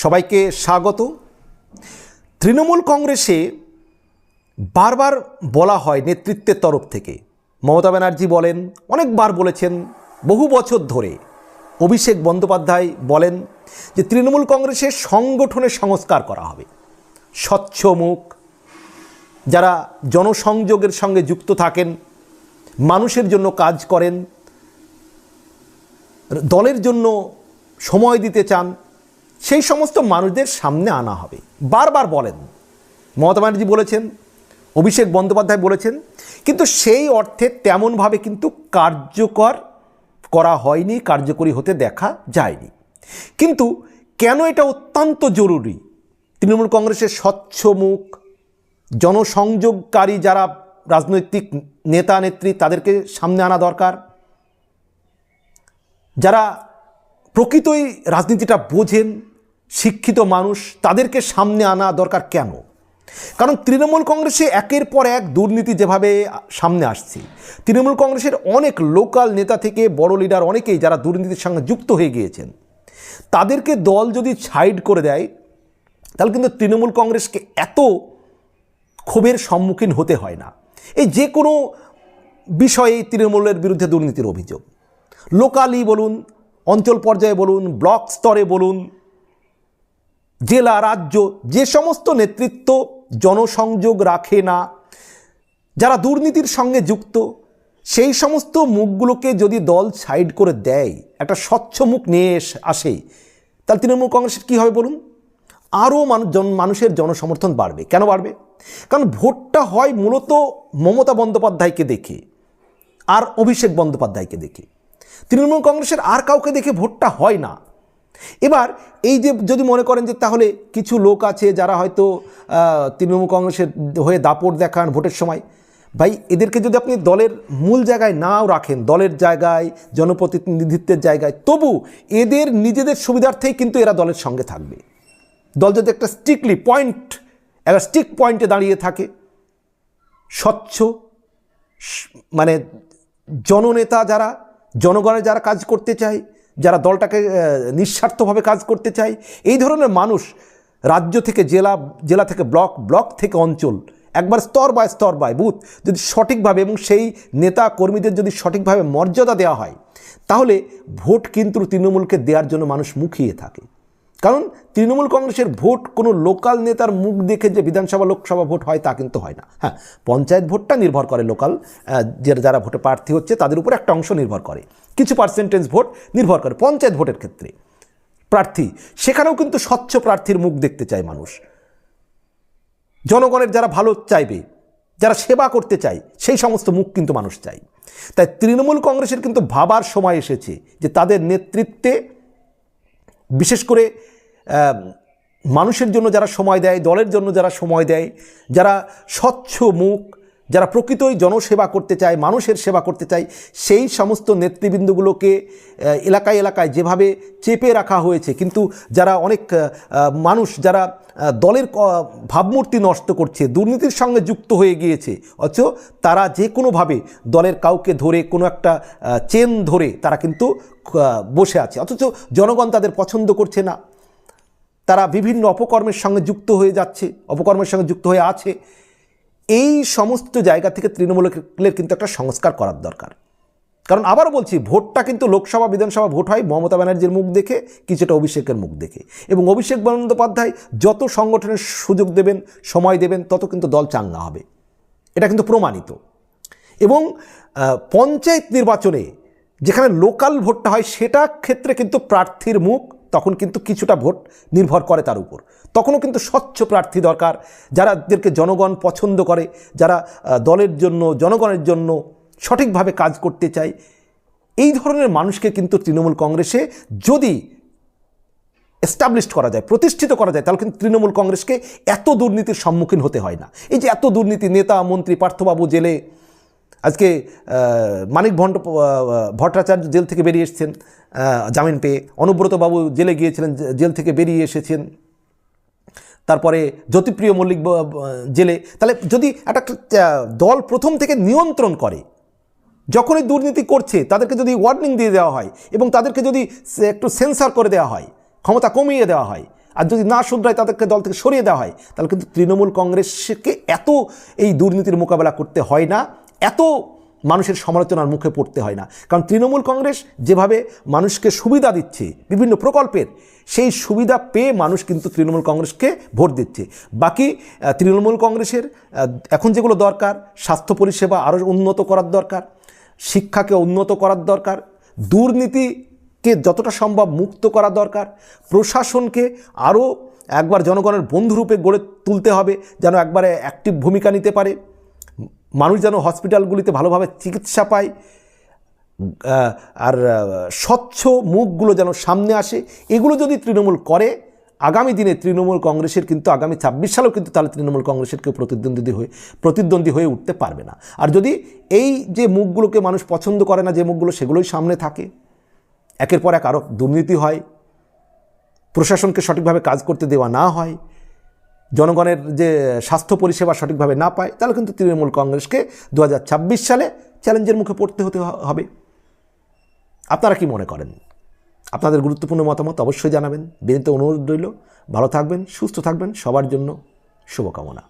সবাইকে স্বাগত। তৃণমূল কংগ্রেসে বারবার বলা হয় নেতৃত্বের তরফ থেকে, মমতা ব্যানার্জি বলেন, অনেকবার বলেছেন, বহু বছর ধরে অভিষেক বন্দ্যোপাধ্যায় বলেন যে তৃণমূল কংগ্রেসের সংগঠনের সংস্কার করা হবে। স্বচ্ছ মুখ, যারা জনসংযোগের সঙ্গে যুক্ত থাকেন, মানুষের জন্য কাজ করেন, দলের জন্য সময় দিতে চান, সেই সমস্ত মানুষদের সামনে আনা হবে। বারবার বলেন, মমতা ব্যানার্জি বলেছেন, অভিষেক বন্দ্যোপাধ্যায় বলেছেন, কিন্তু সেই অর্থে তেমনভাবে কিন্তু কার্যকর করা হয়নি, কার্যকরী হতে দেখা যায়নি। কিন্তু কেন এটা অত্যন্ত জরুরি? তৃণমূল কংগ্রেসের স্বচ্ছ মুখ, জনসংযোগকারী যারা রাজনৈতিক নেতা নেত্রী, তাদেরকে সামনে আনা দরকার। যারা প্রকৃতই রাজনীতিটা বোঝেন, শিক্ষিত মানুষ, তাদেরকে সামনে আনা দরকার। কেন? কারণ তৃণমূল কংগ্রেসে একের পর এক দুর্নীতি যেভাবে সামনে আসছে, তৃণমূল কংগ্রেসের অনেক লোকাল নেতা থেকে বড় লিডার অনেকেই যারা দুর্নীতির সঙ্গে যুক্ত হয়ে গিয়েছেন, তাদেরকে দল যদি সাইড করে দেয়, তাহলে কিন্তু তৃণমূল কংগ্রেসকে এত ক্ষোভের সম্মুখীন হতে হয় না। এই যে কোনো বিষয়ে তৃণমূলের বিরুদ্ধে দুর্নীতির অভিযোগ, লোকালি বলুন, অঞ্চল পর্যায়ে বলুন, ব্লক স্তরে বলুন, জেলা, রাজ্য, যে সমস্ত নেতৃত্ব জনসংযোগ রাখে না, যারা দুর্নীতির সঙ্গে যুক্ত, সেই সমস্ত মুখগুলোকে যদি দল সাইড করে দেয়, একটা স্বচ্ছ মুখ নিয়ে আসে, তাহলে তৃণমূল কংগ্রেসের কী হবে বলুন? আরও মানুষের জনসমর্থন বাড়বে। কেন বাড়বে? কারণ ভোটটা হয় মূলত মমতা বন্দ্যোপাধ্যায়কে দেখে আর অভিষেক বন্দ্যোপাধ্যায়কে দেখে। তৃণমূল কংগ্রেসের আর কাউকে দেখে ভোটটা হয় না। এবার এই যে যদি মনে করেন যে তাহলে কিছু লোক আছে যারা হয়তো তৃণমূল কংগ্রেসের হয়ে দাপট দেখান ভোটের সময়, ভাই এদেরকে যদি আপনি দলের মূল জায়গায় নাও রাখেন, দলের জায়গায়, জনপ্রতিনিধিত্বের জায়গায়, তবু এদের নিজেদের সুবিধার্থেই কিন্তু এরা দলের সঙ্গে থাকবে। দল যদি একটা স্টিক পয়েন্টে দাঁড়িয়ে থাকে, স্বচ্ছ মানে জননেতা যারা, জনগণের যারা কাজ করতে চায়, যারা দলটাকে নিঃস্বার্থভাবে কাজ করতে চায়, এই ধরনের মানুষ রাজ্য থেকে জেলা, জেলা থেকে ব্লক, ব্লক থেকে অঞ্চল, একবার স্তর বাই বুথ যদি সঠিকভাবে এবং সেই নেতা কর্মীদের যদি সঠিকভাবে মর্যাদা দেওয়া হয়, তাহলে ভোট কিন্তু তৃণমূলকে দেওয়ার জন্য মানুষ মুখিয়ে থাকে। কারণ তৃণমূল কংগ্রেসের ভোট কোনো লোকাল নেতার মুখ দেখে যে বিধানসভা লোকসভা ভোট হয় তা কিন্তু হয় না। হ্যাঁ, পঞ্চায়েত ভোটটা নির্ভর করে, লোকাল যারা ভোটে প্রার্থী হচ্ছে তাদের উপর একটা অংশ নির্ভর করে, কিছু পার্সেন্টেজ ভোট নির্ভর করে পঞ্চায়েত ভোটের ক্ষেত্রে প্রার্থী, সেখানেও কিন্তু স্বচ্ছ প্রার্থীর মুখ দেখতে চায় মানুষ। জনগণের যারা ভালো চাইবে, যারা সেবা করতে চায়, সেই সমস্ত মুখ কিন্তু মানুষ চায়। তাই তৃণমূল কংগ্রেসের কিন্তু ভাবার সময় এসেছে যে তাদের নেতৃত্বে, বিশেষ করে মানুষের জন্য যারা সময় দেয়, দলের জন্য যারা সময় দেয়, যারা স্বচ্ছ মুখ, যারা প্রকৃতই জনসেবা করতে চায়, মানুষের সেবা করতে চায়, সেই সমস্ত নেতৃবৃন্দগুলোকে এলাকায় এলাকায় যেভাবে চেপে রাখা হয়েছে, কিন্তু যারা অনেক মানুষ যারা দলের ভাবমূর্তি নষ্ট করছে, দুর্নীতির সঙ্গে যুক্ত হয়ে গিয়েছে, অথচ তারা যে কোনোভাবে দলের কাউকে ধরে, কোনো একটা চেন ধরে তারা কিন্তু বসে আছে, অথচ জনগণ তাদের পছন্দ করছে না। তারা বিভিন্ন অপকর্মের সঙ্গে যুক্ত হয়ে যাচ্ছে, অপকর্মের সঙ্গে যুক্ত হয়ে আছে। এই সমস্ত জায়গা থেকে তৃণমূলের কিন্তু একটা সংস্কার করার দরকার। কারণ আবারও বলছি, ভোটটা কিন্তু লোকসভা বিধানসভা ভোট হয় মমতা ব্যানার্জির মুখ দেখে, কিছুটা অভিষেকের মুখ দেখে, এবং অভিষেক বন্দ্যোপাধ্যায় যত সংগঠনের সুযোগ দেবেন, সময় দেবেন, তত কিন্তু দল চাঙ্গা হবে। এটা কিন্তু প্রমাণিত। এবং পঞ্চায়েত নির্বাচনে যেখানে লোকাল ভোটটা হয়, সেটা ক্ষেত্রে কিন্তু প্রার্থীর মুখ তখন কিন্তু কিছুটা ভোট নির্ভর করে তার উপর। তখনও কিন্তু স্বচ্ছ প্রার্থী দরকার, যারাদেরকে জনগণ পছন্দ করে, যারা দলের জন্য, জনগণের জন্য সঠিকভাবে কাজ করতে চায়। এই ধরনের মানুষকে কিন্তু তৃণমূল কংগ্রেসে যদি এস্টাবলিশড করা যায়, প্রতিষ্ঠিত করা যায়, তাহলে কিন্তু তৃণমূল কংগ্রেসকে এত দুর্নীতির সম্মুখীন হতে হয় না। এই যে এত দুর্নীতি, নেতা মন্ত্রী, পার্থবাবু জেলে, আজকে মানিক ভট্টাচার্য জেল থেকে বেরিয়ে এসেছেন জামিন পেয়ে, অনুব্রতবাবু জেলে গিয়েছিলেন, জেল থেকে বেরিয়ে এসেছেন, তারপরে জ্যোতিপ্রিয় মল্লিক জেলে। তাহলে যদি একটা দল প্রথম থেকে নিয়ন্ত্রণ করে, যখনই দুর্নীতি করছে তাদেরকে যদি ওয়ার্নিং দিয়ে দেওয়া হয় এবং তাদেরকে যদি একটু সেন্সার করে দেওয়া হয়, ক্ষমতা কমিয়ে দেওয়া হয়, আর যদি না শুধরায় তাদেরকে দল থেকে সরিয়ে দেওয়া হয়, তাহলে কিন্তু তৃণমূল কংগ্রেসকে এত এই দুর্নীতির মোকাবেলা করতে হয় না, এত মানুষের সমালোচনার মুখে পড়তে হয় না। কারণ তৃণমূল কংগ্রেস যেভাবে মানুষকে সুবিধা দিচ্ছে বিভিন্ন প্রকল্পের, সেই সুবিধা পেয়ে মানুষ কিন্তু তৃণমূল কংগ্রেসকে ভোট দিচ্ছে। বাকি তৃণমূল কংগ্রেসের এখন যেগুলো দরকার, স্বাস্থ্য পরিষেবা আরও উন্নত করার দরকার, শিক্ষাকে উন্নত করার দরকার, দুর্নীতিকে যতটা সম্ভব মুক্ত করা দরকার, প্রশাসনকে আরও একবার জনগণের বন্ধুরূপে গড়ে তুলতে হবে, যেন একবারে অ্যাক্টিভ ভূমিকা নিতে পারে, মানুষ যেন হসপিটালগুলিতে ভালোভাবে চিকিৎসা পায়, আর স্বচ্ছ মুখগুলো যেন সামনে আসে। এগুলো যদি তৃণমূল করে, আগামী দিনে তৃণমূল কংগ্রেসের কিন্তু আগামী 26 সালেও কিন্তু তাহলে তৃণমূল কংগ্রেসের কেউ প্রতিদ্বন্দ্বী হয়ে উঠতে পারবে না। আর যদি এই যে মুখগুলোকে মানুষ পছন্দ করে না, যে মুখগুলো, সেগুলোই সামনে থাকে, একের পর এক আরও দুর্নীতি হয়, প্রশাসনকে সঠিকভাবে কাজ করতে দেওয়া না হয়, জনগণের যে স্বাস্থ্য পরিষেবা সঠিকভাবে না পায়, তাহলে কিন্তু তৃণমূল কংগ্রেসকে 2026 সালে চ্যালেঞ্জের মুখে পড়তে হবে। আপনারা কি মনে করেন? আপনাদের গুরুত্বপূর্ণ মতামত অবশ্যই জানাবেন। বিনীত অনুরোধ রইল, ভালো থাকবেন, সুস্থ থাকবেন, সবার জন্য শুভকামনা।